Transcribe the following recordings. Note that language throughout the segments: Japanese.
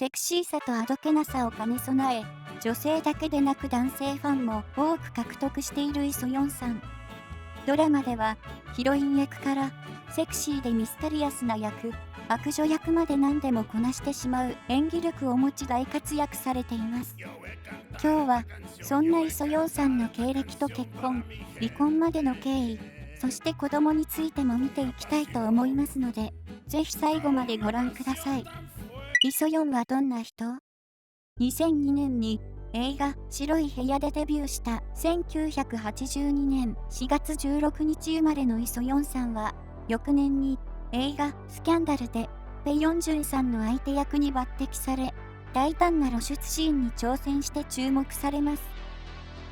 セクシーさとあどけなさを兼ね備え、女性だけでなく男性ファンも多く獲得しているイ・ソヨンさん。ドラマではヒロイン役からセクシーでミステリアスな役、悪女役まで何でもこなしてしまう演技力を持ち大活躍されています。今日はそんなイ・ソヨンさんの経歴と結婚、離婚までの経緯、そして子供についても見ていきたいと思いますので、ぜひ最後までご覧ください。イ・ソヨンはどんな人？ 2002 年に映画白い部屋でデビューした1982年4月16日生まれのイ・ソヨンさんは、翌年に映画スキャンダルでペ・ヨンジュンさんの相手役に抜擢され、大胆な露出シーンに挑戦して注目されます。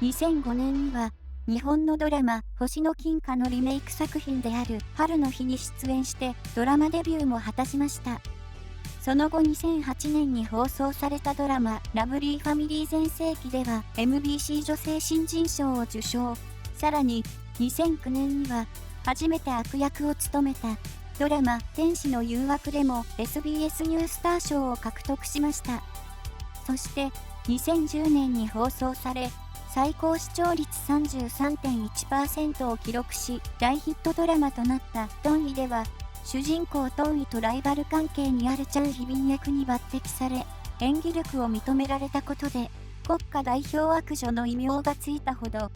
2005年には日本のドラマ星の金貨のリメイク作品である春の日に出演してドラマデビューも果たしました。その後2008年に放送されたドラマラブリーファミリー全盛期では MBC 女性新人賞を受賞。さらに2009年には初めて悪役を務めたドラマ天使の誘惑でも SBS ニュースター賞を獲得しました。そして2010年に放送され最高視聴率 33.1% を記録し大ヒットドラマとなったドンイでは主人公トンイとライバル関係にあるチャン・ヒビン役に抜擢され、演技力を認められたことで国家代表悪女の異名がついたほど。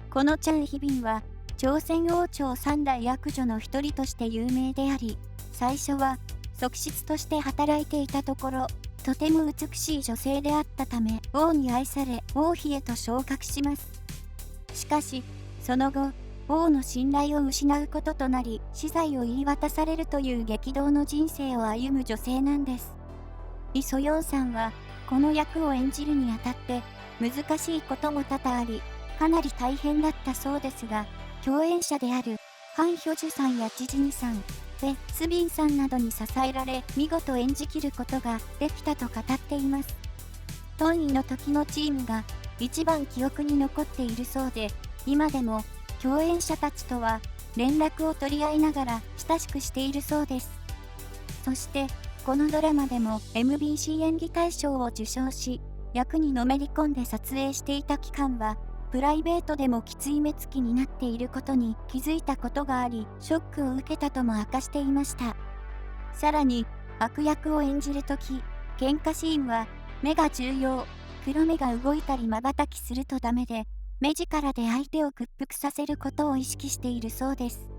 このチャン・ヒビンは朝鮮王朝三大悪女の一人として有名であり、最初は側室として働いていたところ、とても美しい女性であったため王に愛され王妃へと昇格します。しかしその後王の信頼を失うこととなり死罪を言い渡されるという激動の人生を歩む女性なんです。イ・ソヨンさんはこの役を演じるにあたって難しいことも多々あり、かなり大変だったそうですが、共演者であるハン・ヒョジュさんやチジニさん、ペ・スビンさんなどに支えられ見事演じきることができたと語っています。トンイの時のチームが一番記憶に残っているそうで、今でも共演者たちとは連絡を取り合いながら親しくしているそうです。そしてこのドラマでも MBC 演技大賞を受賞し、役にのめり込んで撮影していた期間はプライベートでもきつい目つきになっていることに気づいたことがあり、ショックを受けたとも明かしていました。さらに悪役を演じるとき、喧嘩シーンは目が重要、黒目が動いたり瞬きするとダメで、目力で相手を屈服させることを意識しているそうです。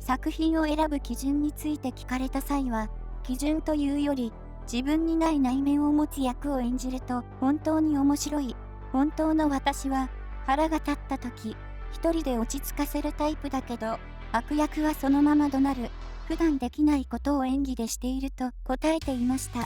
作品を選ぶ基準について聞かれた際は、基準というより自分にない内面を持つ役を演じると本当に面白い。本当の私は腹が立った時、一人で落ち着かせるタイプだけど、悪役はそのまま怒鳴る。普段できないことを演技でしていると答えていました。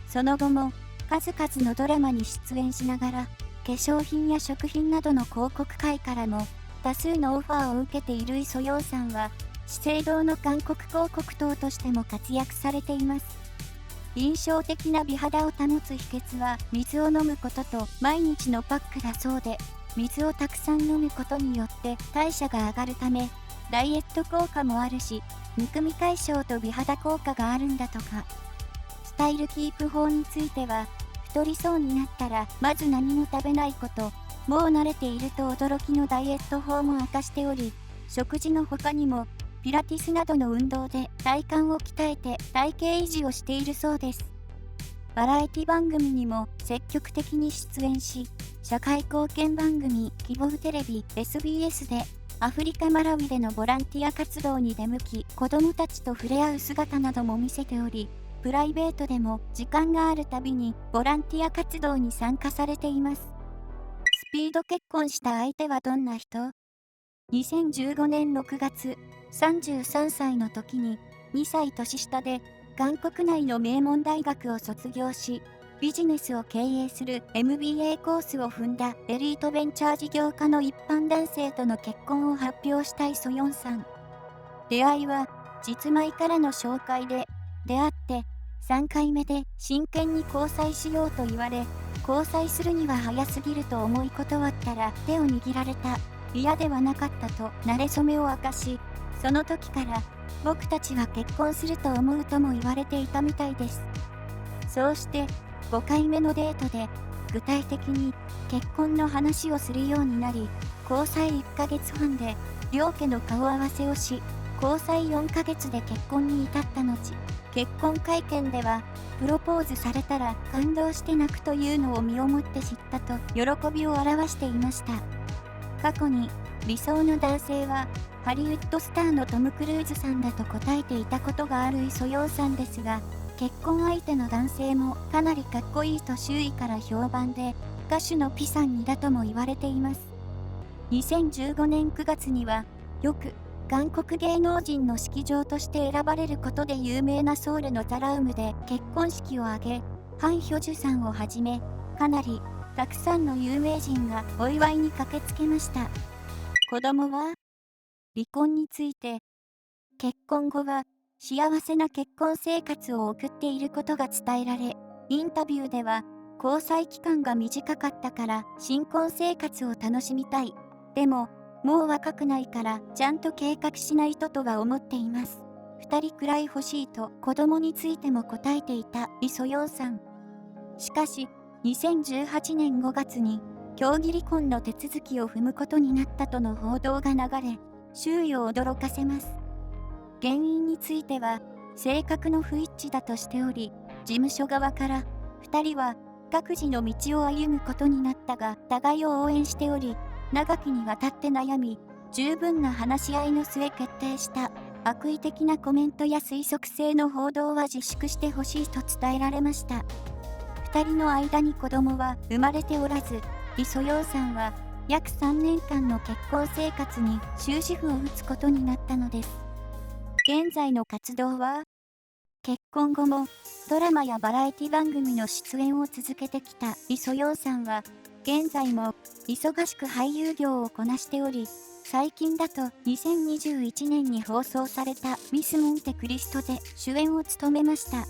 その後も数々のドラマに出演しながら、化粧品や食品などの広告界からも多数のオファーを受けているイ・ソヨンさんは、資生堂の韓国広告塔としても活躍されています。印象的な美肌を保つ秘訣は水を飲むことと毎日のパックだそうで、水をたくさん飲むことによって代謝が上がるため、ダイエット効果もあるし、むくみ解消と美肌効果があるんだとか。スタイルキープ法については、太りそうになったらまず何も食べないこと、もう慣れていると驚きのダイエット法も明かしており、食事の他にもピラティスなどの運動で体幹を鍛えて体型維持をしているそうです。バラエティ番組にも積極的に出演し、社会貢献番組希望テレビ SBS でアフリカ・マラウイでのボランティア活動に出向き、子どもたちと触れ合う姿なども見せており、プライベートでも時間があるたびにボランティア活動に参加されています。スピード結婚した相手はどんな人？ 2015 年6月、33歳の時に2歳年下で韓国内の名門大学を卒業し、ビジネスを経営する MBA コースを踏んだエリートベンチャー事業家の一般男性との結婚を発表したイ・ソヨンさん。出会いは実米からの紹介で、出会って3回目で真剣に交際しようと言われ、交際するには早すぎると思い断ったら手を握られた。嫌ではなかったと馴れ初めを明かし、その時から僕たちは結婚すると思うとも言われていたみたいです。そうして5回目のデートで具体的に結婚の話をするようになり、交際1ヶ月半で両家の顔合わせをし、交際4ヶ月で結婚に至った後、結婚会見ではプロポーズされたら感動して泣くというのを身をもって知ったと喜びを表していました。過去に理想の男性はハリウッドスターのトム・クルーズさんだと答えていたことがあるイ・ソヨンさんですが、結婚相手の男性もかなりかっこいいと周囲から評判で、歌手のピさんにだとも言われています。2015年9月には、よく韓国芸能人の式場として選ばれることで有名なソウルのタラウムで結婚式を挙げ、ハン・ヒョジュさんをはじめ、かなりたくさんの有名人がお祝いに駆けつけました。子供は離婚について、結婚後は幸せな結婚生活を送っていることが伝えられ、インタビューでは交際期間が短かったから新婚生活を楽しみたい。でももう若くないからちゃんと計画しないととは思っています。2人くらい欲しいと子供についても答えていたイ・ソヨンさん。しかし2018年5月に協議離婚の手続きを踏むことになったとの報道が流れ、周囲を驚かせます。原因については性格の不一致だとしており、事務所側から2人は各自の道を歩むことになったが互いを応援しており、長きにわたって悩み、十分な話し合いの末決定した。悪意的なコメントや推測性の報道は自粛してほしいと伝えられました。2人の間に子供は生まれておらず、イ・ソヨンさんは約3年間の結婚生活に終止符を打つことになったのです。現在の活動は、結婚後もドラマやバラエティ番組の出演を続けてきたイ・ソヨンさんは、現在も忙しく俳優業をこなしており、最近だと2021年に放送されたミス・モンテ・クリストで主演を務めました。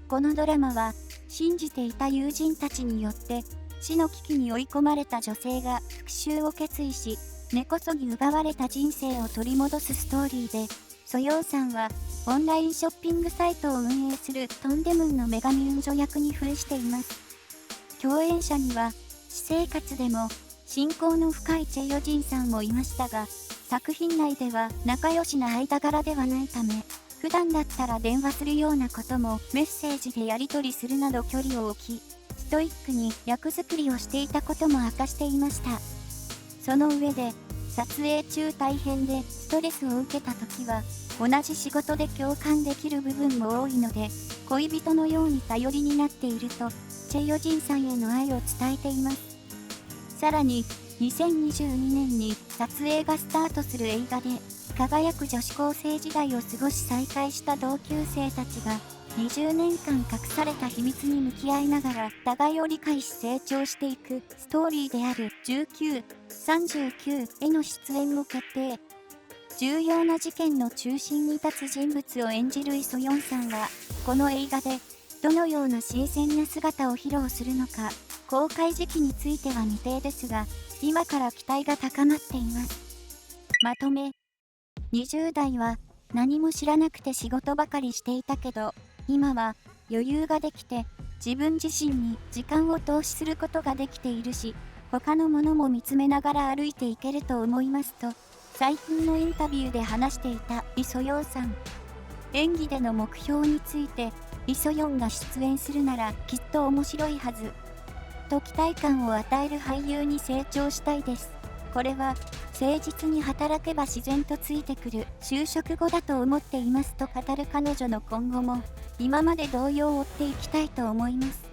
このドラマは、信じていた友人たちによって死の危機に追い込まれた女性が復讐を決意し、根こそぎ奪われた人生を取り戻すストーリーで、ソヨンさんはオンラインショッピングサイトを運営するトンデムンの女神運女役に扮しています。共演者には私生活でも親交の深いチェ・ヨジンさんもいましたが、作品内では仲良しな間柄ではないため、普段だったら電話するようなこともメッセージでやり取りするなど距離を置き、ストイックに役作りをしていたことも明かしていました。その上で、撮影中大変でストレスを受けた時は、同じ仕事で共感できる部分も多いので、恋人のように頼りになっていると、チェ・ヨジンさんへの愛を伝えています。さらに、2022年に撮影がスタートする映画で、輝く女子高生時代を過ごし再会した同級生たちが、20年間隠された秘密に向き合いながら互いを理解し成長していくストーリーである19、39への出演も決定。重要な事件の中心に立つ人物を演じるイ・ソヨンさんは、この映画でどのような新鮮な姿を披露するのか、公開時期については未定ですが、今から期待が高まっています。まとめ。20代は何も知らなくて仕事ばかりしていたけど、今は余裕ができて自分自身に時間を投資することができているし、他のものも見つめながら歩いていけると思いますと、最近のインタビューで話していたイ・ソヨンさん。演技での目標について、イ・ソヨンが出演するならきっと面白いはず。と期待感を与える俳優に成長したいです。これは誠実に働けば自然とついてくる就職後だと思っていますと語る彼女の今後も今まで同様追っていきたいと思います。